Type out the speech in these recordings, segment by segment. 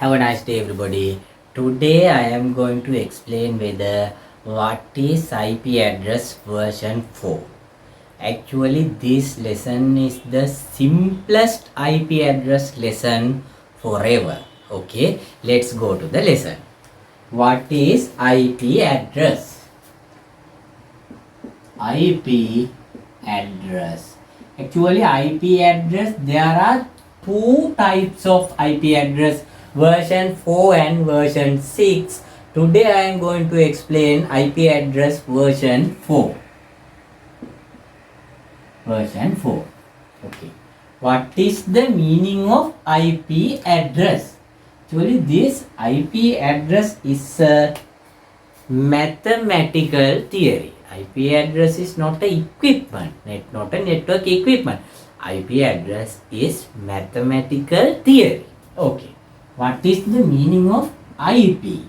Have a nice day, everybody. Today I am going to explain whether what is IP address version 4. Actually, this lesson is the simplest IP address lesson forever. Okay, let's go to the lesson. What is IP address? IP address. Actually, IP address, there are two types of IP address, version 4 and version 6. Today I am going to explain IP address version 4. Version 4. Okay. What is the meaning of IP address? Actually, this IP address is a mathematical theory. IP address is not a equipment, not a network equipment. IP address is mathematical theory. Okay. What is the meaning of IP?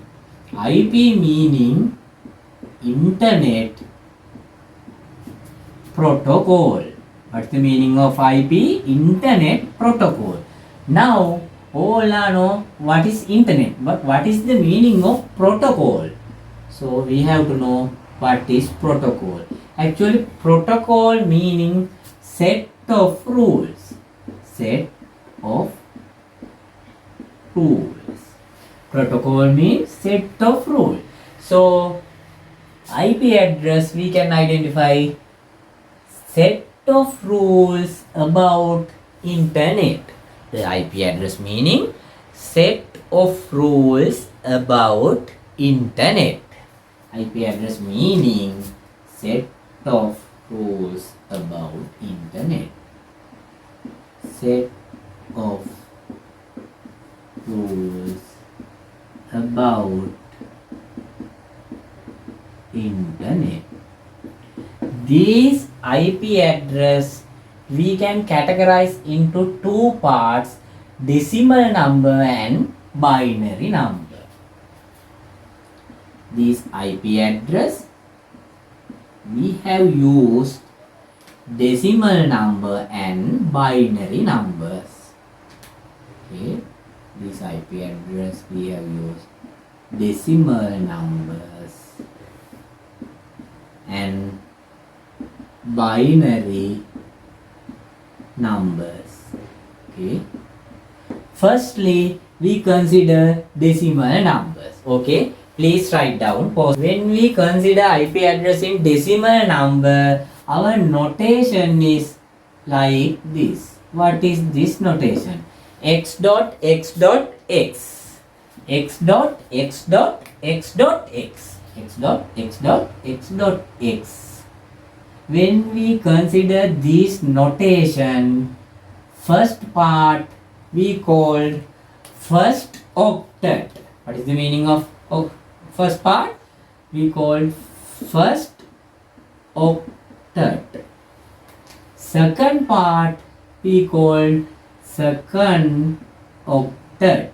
IP meaning Internet Protocol. What's the meaning of IP? Internet Protocol. Now, all know what is Internet, but what is the meaning of protocol? So, we have to know what is protocol. Actually, protocol meaning set of rules. Set of rules. Protocol means set of rules. So, IP address we can identify set of rules about internet. The IP address meaning set of rules about internet. IP address meaning set of rules about internet. Set of rules about internet. These IP address we can categorize into two parts, decimal number and binary number. This IP address we have used decimal number and binary numbers. Okay, this IP address we have used decimal numbers and binary numbers. Okay, firstly we consider decimal numbers. Okay, please write down. When we consider IP address in decimal number, our notation is like this. What is this notation? X dot x dot x, x dot x dot x dot x, x dot x dot x dot x. When we consider this notation, first part we called first octet. What is the meaning of first part? We called first octet. Second part we called second octet.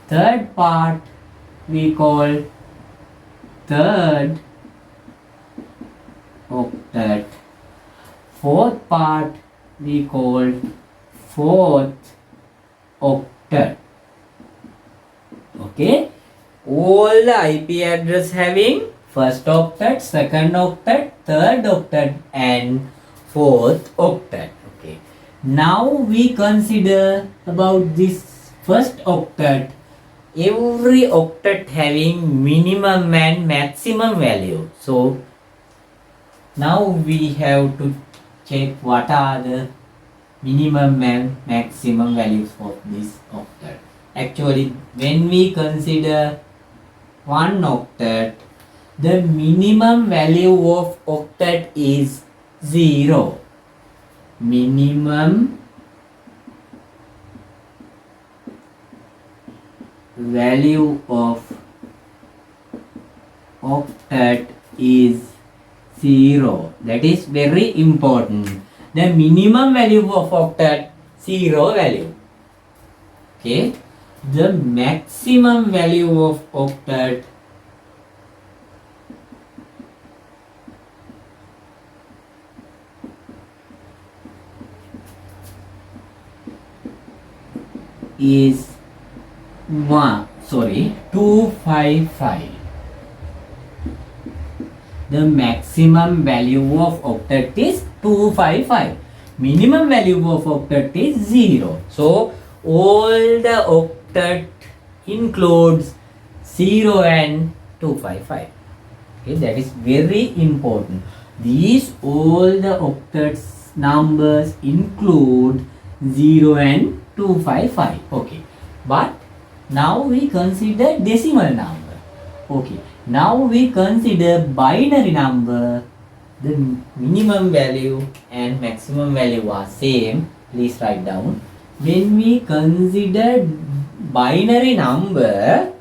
Third part we call third octet. Fourth part we call fourth octet. Okay, all the IP address having first octet, second octet, third octet and fourth octet. Okay, now we consider about this first octet. Every octet having minimum and maximum value. So now we have to check what are the minimum and maximum values for this octet. Actually, when we consider one octet, the minimum value of octet is 0. Minimum value of octet is 0. That is very important. The minimum value of octet 0 value. Okay. The maximum value of octet is 255. The maximum value of octet is 255. Minimum value of octet is 0. So all the octet includes 0 and 255. Okay, that is very important. These all the octets numbers include 0 and 255. Okay, but now we consider decimal number. Okay, now we consider binary number. The minimum value and maximum value are same. Please write down. When we consider binary number,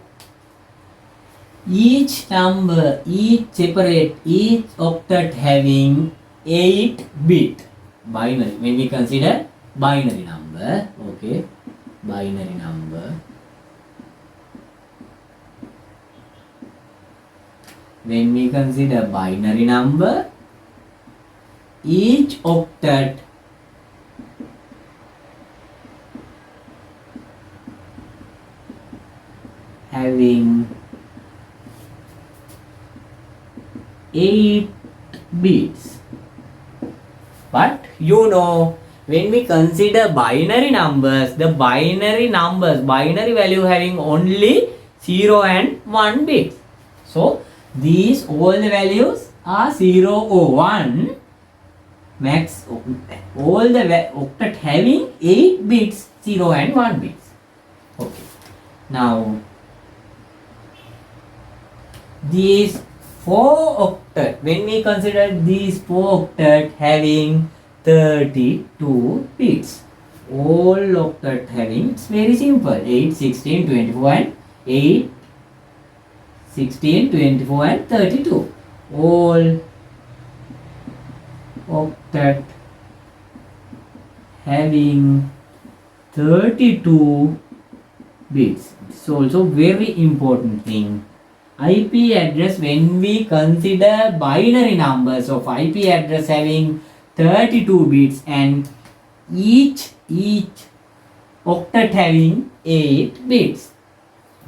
each octet having 8 bit. Binary. When we consider binary number, okay, binary number. When we consider binary number, each octet having 8 bits. But you know, when we consider binary numbers, binary value having only 0 and 1 bit. So these all the values are 0 or 1. Max all the octet having 8 bits, 0 and 1 bits. Okay. Now these 4 octet, when we consider these 4 octet having 32 bits, all octet having, it's very simple, 8, 16, 24 and 8, 16, 24 and 32. All octet having 32 bits. It's also very important thing. IP address, when we consider binary numbers of IP address having 32 bits and each octet having 8 bits.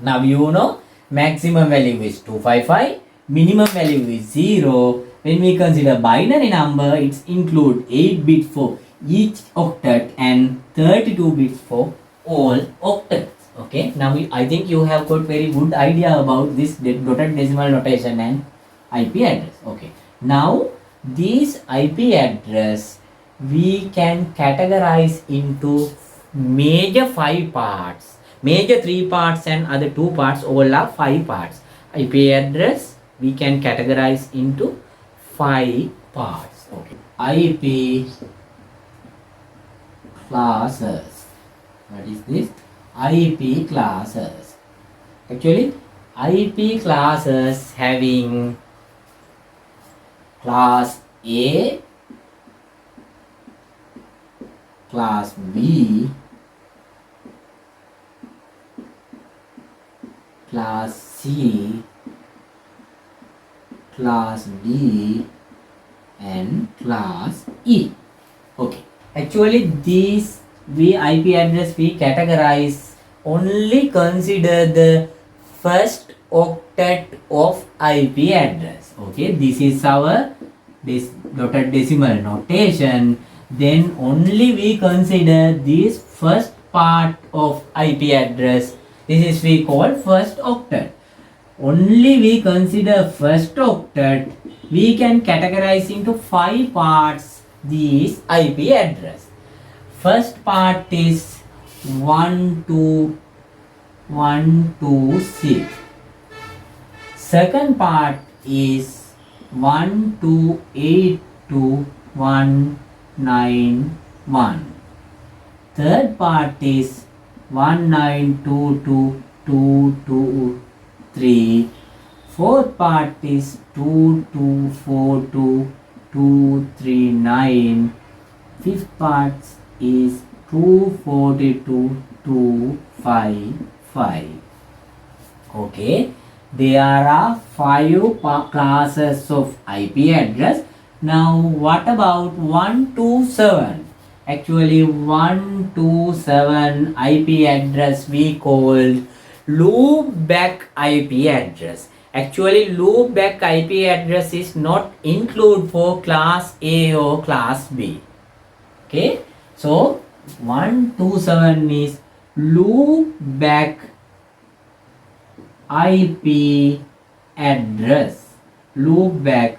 Now you know maximum value is 255, minimum value is 0. When we consider binary number, it's include 8 bits for each octet and 32 bits for all octets. Okay, now I think you have got very good idea about this dotted decimal notation and IP address. Okay, now this IP address we can categorize into major 5 parts. Major 3 parts and other 2 parts, all are 5 parts. IP address we can categorize into 5 parts. Okay, IP classes. What is this? IP classes. Actually, IP classes having class A, class B, class C, class D and class E. Okay, actually these IP address we categorize only consider the first octet of IP address. Okay, this is our dotted decimal notation. Then only we consider this first part of IP address. This is we call first octet. Only we consider first octet. We can categorize into 5 parts this IP address. First part is 12126. Second part is 1282191. Third part is 1922223. Fourth part is 2242239. Fifth part is 242255. Okay, there are 5 classes of IP address. Now what about 127? Actually 127 IP address we called loopback IP address. Actually loopback IP address is not include for class A or class B. Okay, so 127 is loopback IP address. Loopback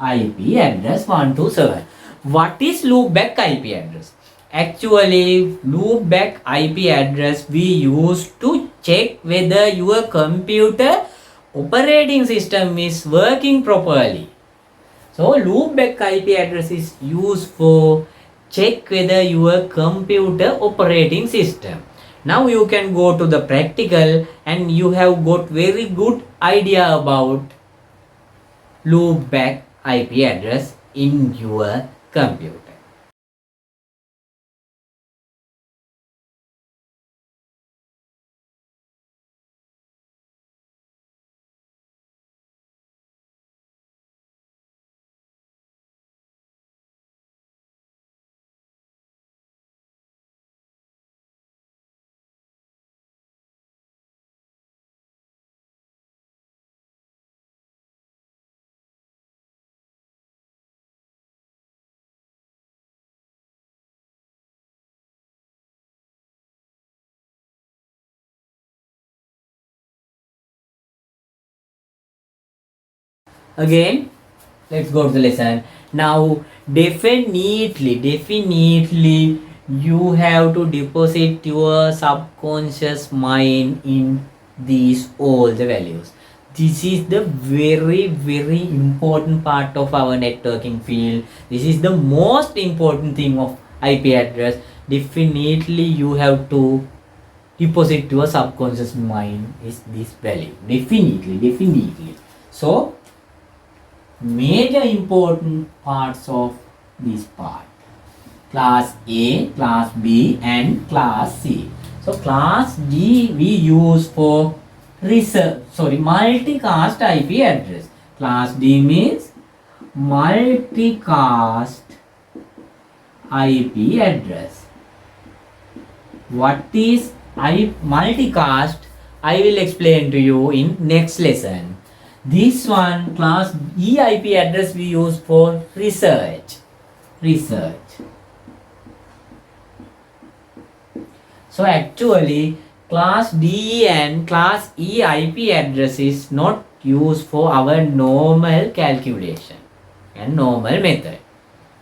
IP address 127. What is loopback IP address? Actually, loopback IP address we use to check whether your computer operating system is working properly. So, loopback IP address is used for check whether your computer operating system. Now you can go to the practical and you have got very good idea about loopback IP address in your computer. Again, let's go to the lesson. Now, definitely, you have to deposit your subconscious mind in these all the values. This is the very important part of our networking field. This is the most important thing of IP address. Definitely, you have to deposit your subconscious mind is this value. Definitely. So, major important parts of this part: class A, class B and class C. So class D we use for multicast IP address. Class D means multicast IP address. What is multicast? I will explain to you in next lesson. This one, class E IP address we use for research. So actually class D and class E IP address is not used for our normal calculation and normal method.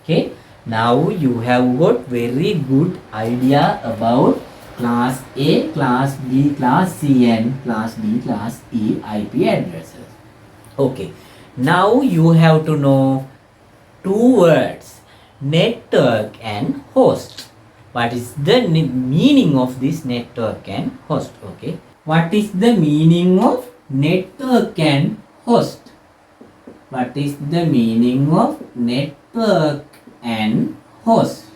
Okay, now you have got very good idea about class A, class B, class C and class D, class E IP addresses. Okay, now you have to know two words: network and host. What is the meaning of this network and host? Okay, what is the meaning of network and host? What is the meaning of network and host?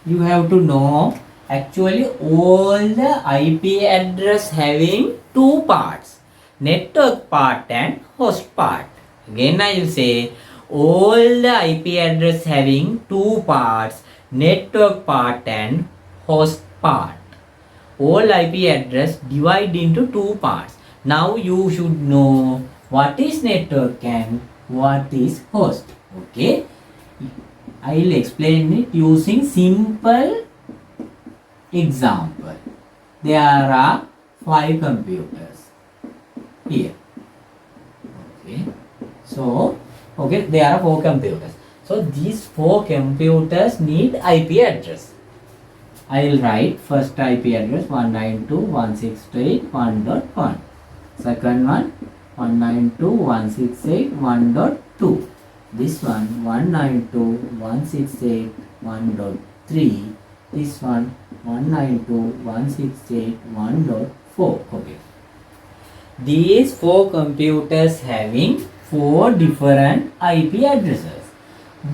You have to know actually all the IP address having two parts: network part and host part. Again I will say, all the IP address having two parts: network part and host part. All IP address divide into two parts. Now you should know what is network and what is host. Okay, I will explain it using simple example. There are 5 computers here. Okay, there are 4 computers. So these 4 computers need IP address. I will write first IP address 192.168.1.1. Second one 192.168.1.2. This one 192.168.1.3. This one 192.168.1.4. Okay. These 4 computers having 4 different IP addresses.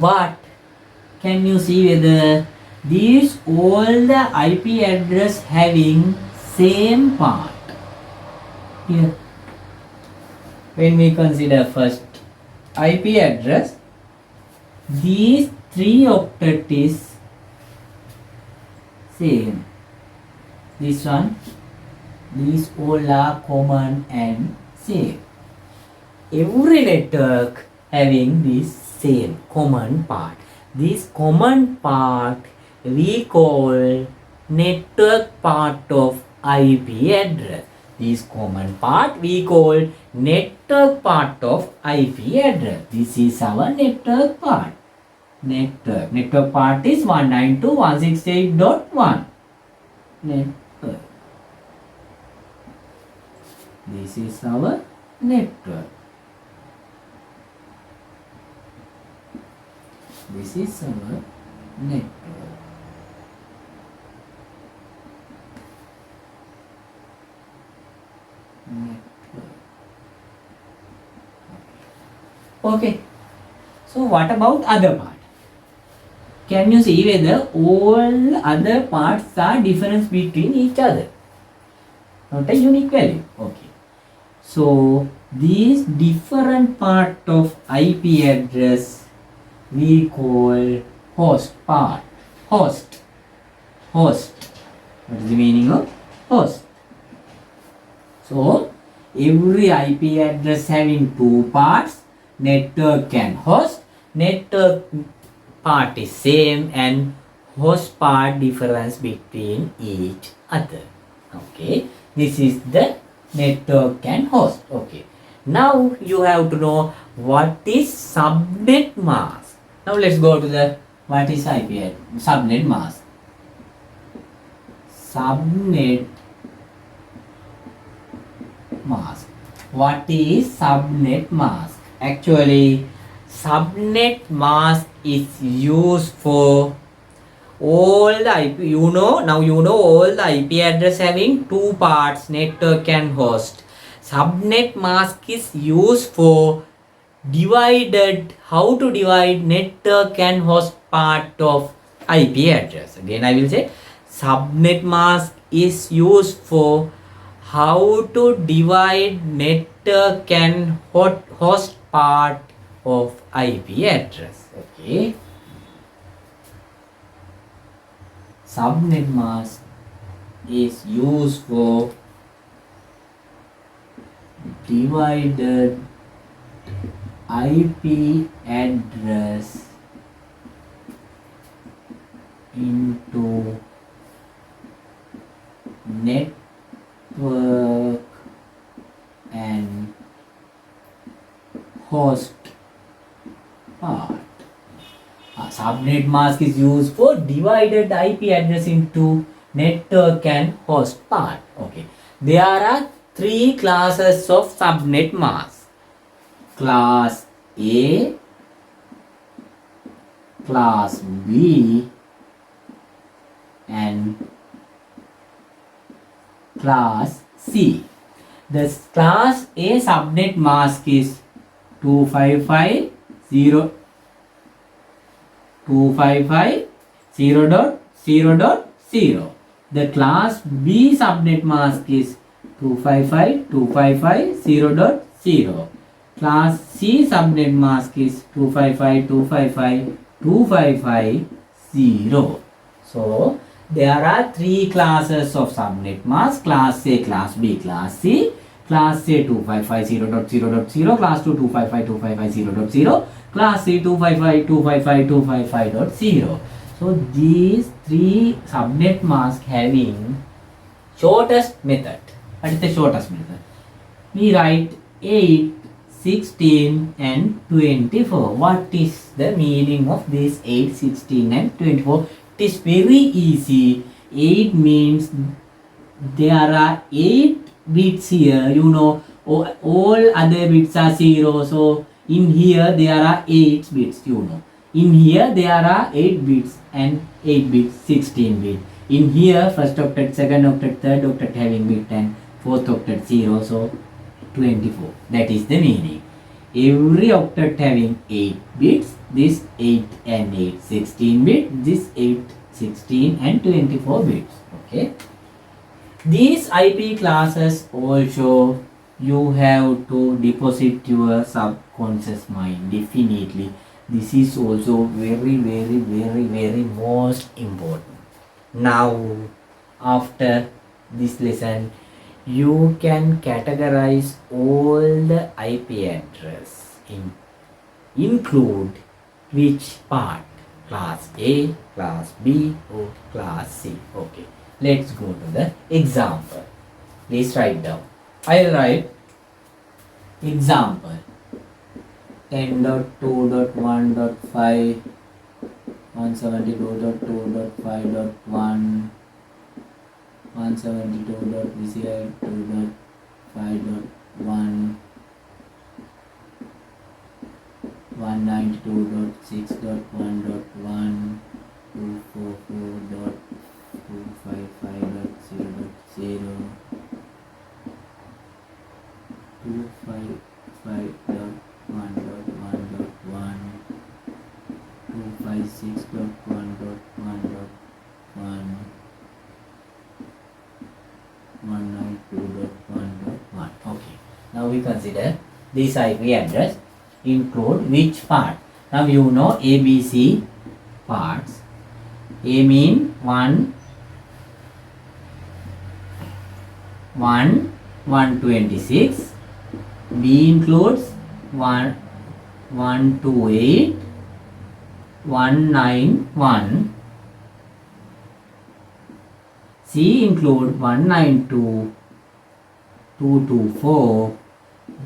But can you see whether these all the IP address having same part? Here, when we consider first IP address, these 3 octet is same. This one, these all are common and same. Every network having this same common part. This common part we call network part of IP address. This common part we call network part of IP address. This is our network part. Network part is 192.168.1. Network. This is our network. This is our network. Okay. So what about other part? Can you see whether all other parts are difference between each other? Not a unique value. Okay. So these different part of IP address we call host part. Host. What is the meaning of host? So every IP address having two parts, network and host. Network part is same and host part difference between each other. Okay, this is the network and host. Okay, now you have to know what is subnet mask. Now let's go to the what is IP address? Subnet mask. Subnet mask. What is subnet mask? Actually, subnet mask is used for all the IP. Now you know all the IP address having two parts, network and host. Subnet mask is used for how to divide network and host part of IP address. Again I will say, subnet mask is used for how to divide network and host part of IP address. Okay. Subnet mask is used for divided IP address into network and host part. Subnet mask is used for divided IP address into network and host part. Okay. There are three classes of subnet mask. Class A, Class B and Class C. The Class A subnet mask is 255.0.0.0. The Class B subnet mask is 255.255.0.0. Class C subnet mask is 255.255.255.0. So there are three classes of subnet mask: Class A, Class B, Class C. Class A 255.0.0.0, Class 2 255.255.0.0, Class C 255.255.255.0. So these three subnet mask having shortest method. What is the shortest method? We write 8, 16 and 24. What is the meaning of this 8, 16 and 24? It is very easy. 8 means there are 8 bits here. All other bits are 0. So in here there are 8 bits. In here there are 8 bits and 8 bits 16 bit. In here first octet, second octet, third octet having bit and fourth octet 0. So 24. That is the meaning. Every octet having 8 bits. This 8 and 8 16 bit. This 8 16 and 24 bits. Okay. These IP classes also you have to deposit your subconscious mind. Definitely This is also very most important. Now, after this lesson, you can categorize all the IP address include which part, class A, class B or class C. Okay, let's go to the example. Please write down. I'll write example 10.2.1.5 172.2.5.1 172.2.5.1 192.6.1.1 244.255.0.0 255.1.1.1 256.1.1.1 192.1.1. Okay, now we consider this IP address include which part. Now you know ABC parts. A mean 126. B includes 128 191. C include 192 224.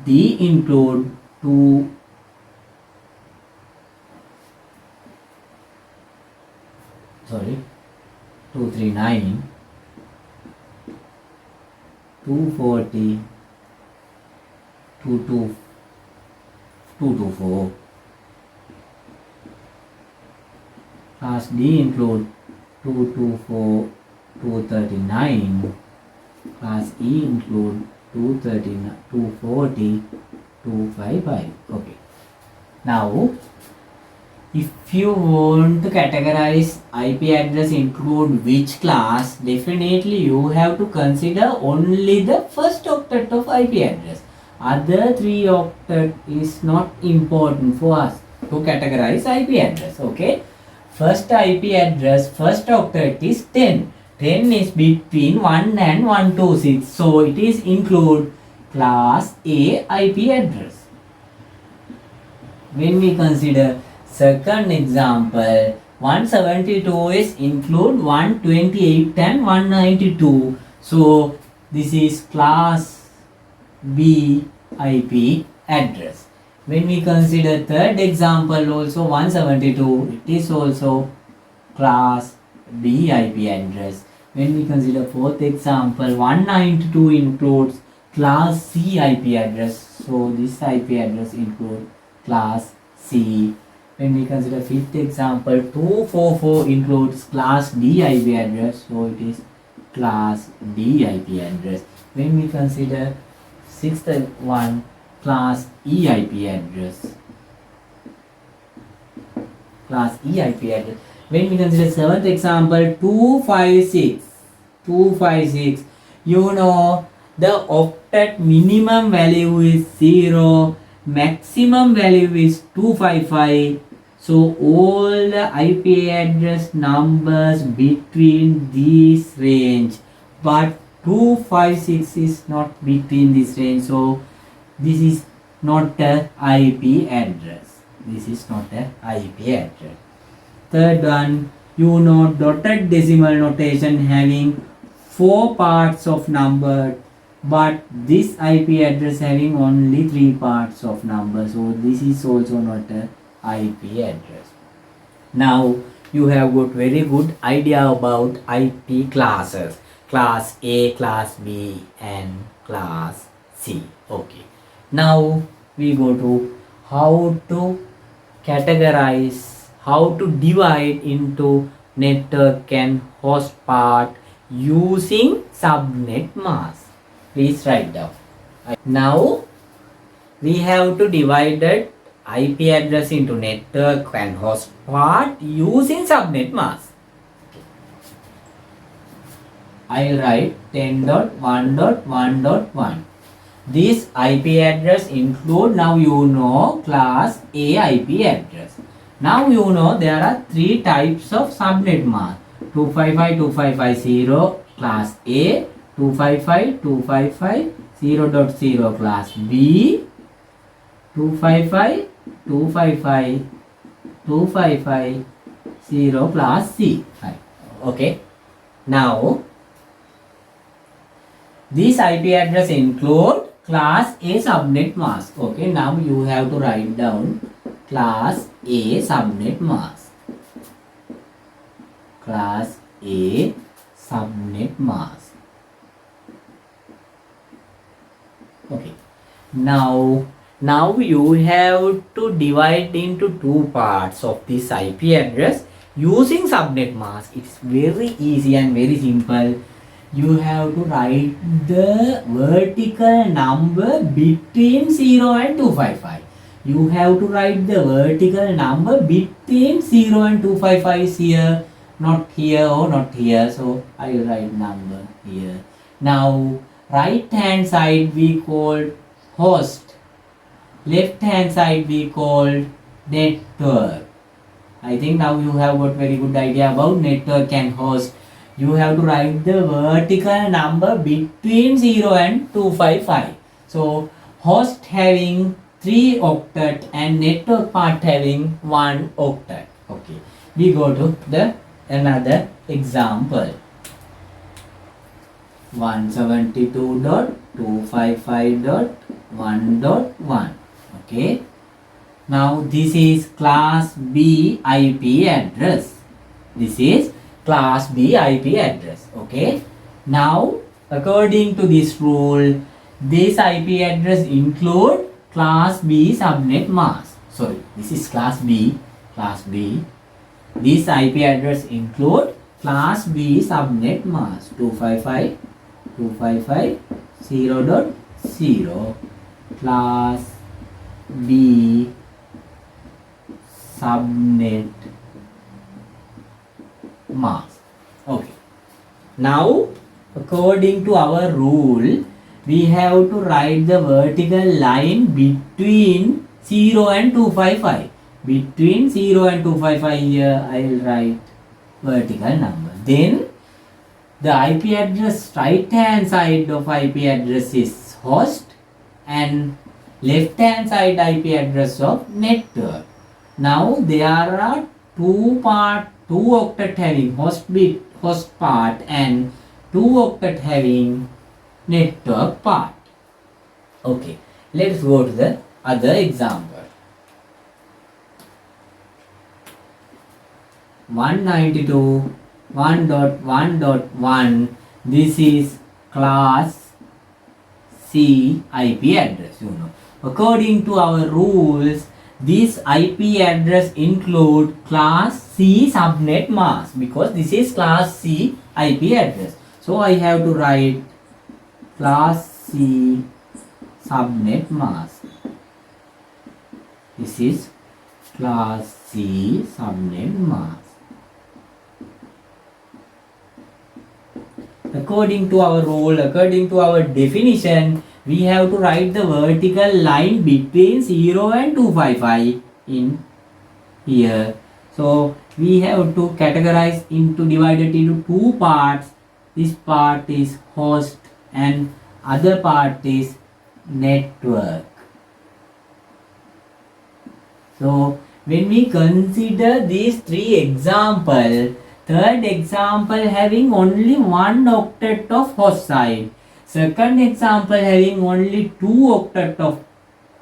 D include 239 240 224. Class D include 224 239. Class E include 239 240 255. Okay, now if you want to categorize IP address include which class, definitely you have to consider only the first octet of IP address. Other 3 octet is not important for us to categorize IP address. Okay, first IP address, first octet is 10. 10 is between 1 and 126. So it is include class A IP address. When we consider second example, 172 is include 128 and 192. So this is class B IP address. When we consider third example also 172, it is also class B IP address. When we consider fourth example 192 includes class C IP address. So this IP address include class C. When we consider fifth example 244 includes class D IP address. So it is class D IP address. When we consider sixth one, class E IP address. Class E IP address. When we consider seventh example 256, you know the octet minimum value is 0, maximum value is 255. So all the IP address numbers between this range, but 256 is not between this range. So this is not a IP address. This is not a IP address. Third one, you know dotted decimal notation having 4 parts of number, but this IP address having only 3 parts of number. So this is also not a IP address. Now you have got very good idea about IP classes. Class A, class B and class C. Okay. Now we go to how to categorize, how to divide into network and host part using subnetmask. Please write down. Now we have to divide IP address into network and host part using subnetmask. I write 10.1.1.1. This IP address include, now you know, class A IP address. Now you know there are three types of subnet mask. 255.255.0 class A, 255.255.0.0 class B, 255.255.255.0 class C. Okay. Now this IP address include class A subnet mask. Okay. Now you have to write down class A subnet mask. Class A subnet mask. Okay. Now you have to divide into two parts of this IP address using subnet mask. It's very easy and very simple. You have to write the vertical number between 0 and 255. You have to write the vertical number between 0 and 255 is here, not here or not here. So I will write number here. Now right hand side we call host, left hand side we call network. I think now you have got very good idea about network and host. You have to write the vertical number between 0 and 255. So host having 3 octet and network part having 1 octet. Okay. We go to the another example. 172.255.1.1. Okay. Now this is class B IP address. This is class B IP address. Okay. Now according to this rule, this IP address include class B subnet mask. Sorry, this is class B. Class B. This IP address include class B subnet mask 255.255.0.0 class B subnet mask. Okay. Now according to our rule, we have to write the vertical line between 0 and 255. Between 0 and 255 here I will write vertical number. Then the IP address right hand side of IP address is host and left hand side IP address of network. Now there are two octet having host part and 2 octet having network part. Okay, let's go to the other example. 192.1.1.1. This is class C IP address. According to our rules, this IP address include class C subnet mask because this is class C IP address. So I have to write class C subnet mask. This is class C subnet mask. According to our rule, according to our definition, we have to write the vertical line between 0 and 255 in here. So we have to categorize divided into two parts. This part is host and other part is network. So when we consider these three examples, third example having only 1 octet of host side, second example having only 2 octet of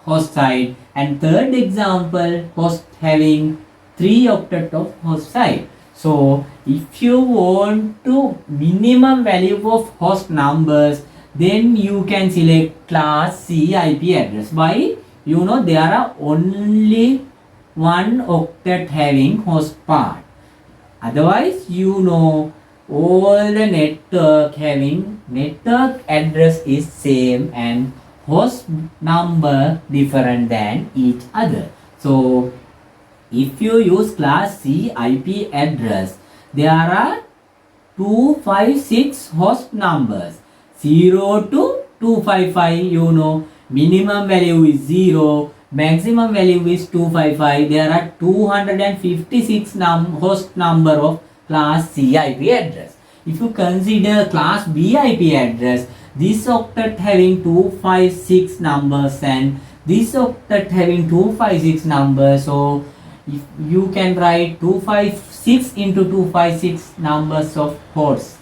host side, and third example host having 3 octet of host side. So if you want to minimum value of host numbers, then you can select class C IP address. Why? There are only 1 octet having host part. Otherwise, all the network having network address is same and host number different than each other. So if you use class C IP address, there are 256 host numbers. 0 to 255, minimum value is 0, maximum value is 255. There are 256 host number of class C IP address. If you consider class B IP address, this octet having 256 numbers and this octet having 256 numbers, so if you can write 256 into 256 numbers of host.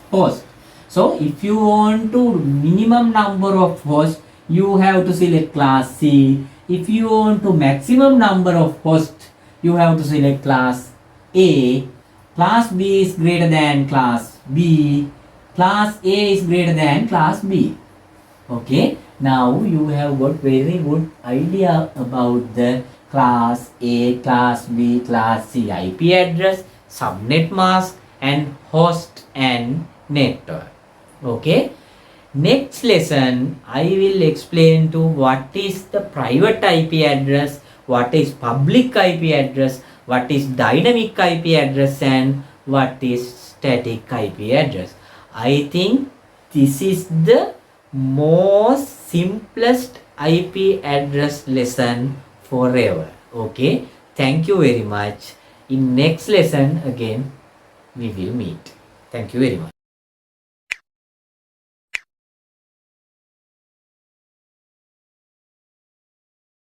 So if you want to minimum number of hosts, you have to select class C. If you want to maximum number of hosts, you have to select class A. Class B is greater than class B. Class A is greater than class B. Okay, now you have got very good idea about the class A, class B, class C IP address, subnet mask and host and network. Okay, next lesson I will explain to what is the private IP address, what is public IP address, what is dynamic IP address and what is static IP address. I think this is the most simplest IP address lesson forever. Okay, thank you very much. In next lesson again we will meet. Thank you very much.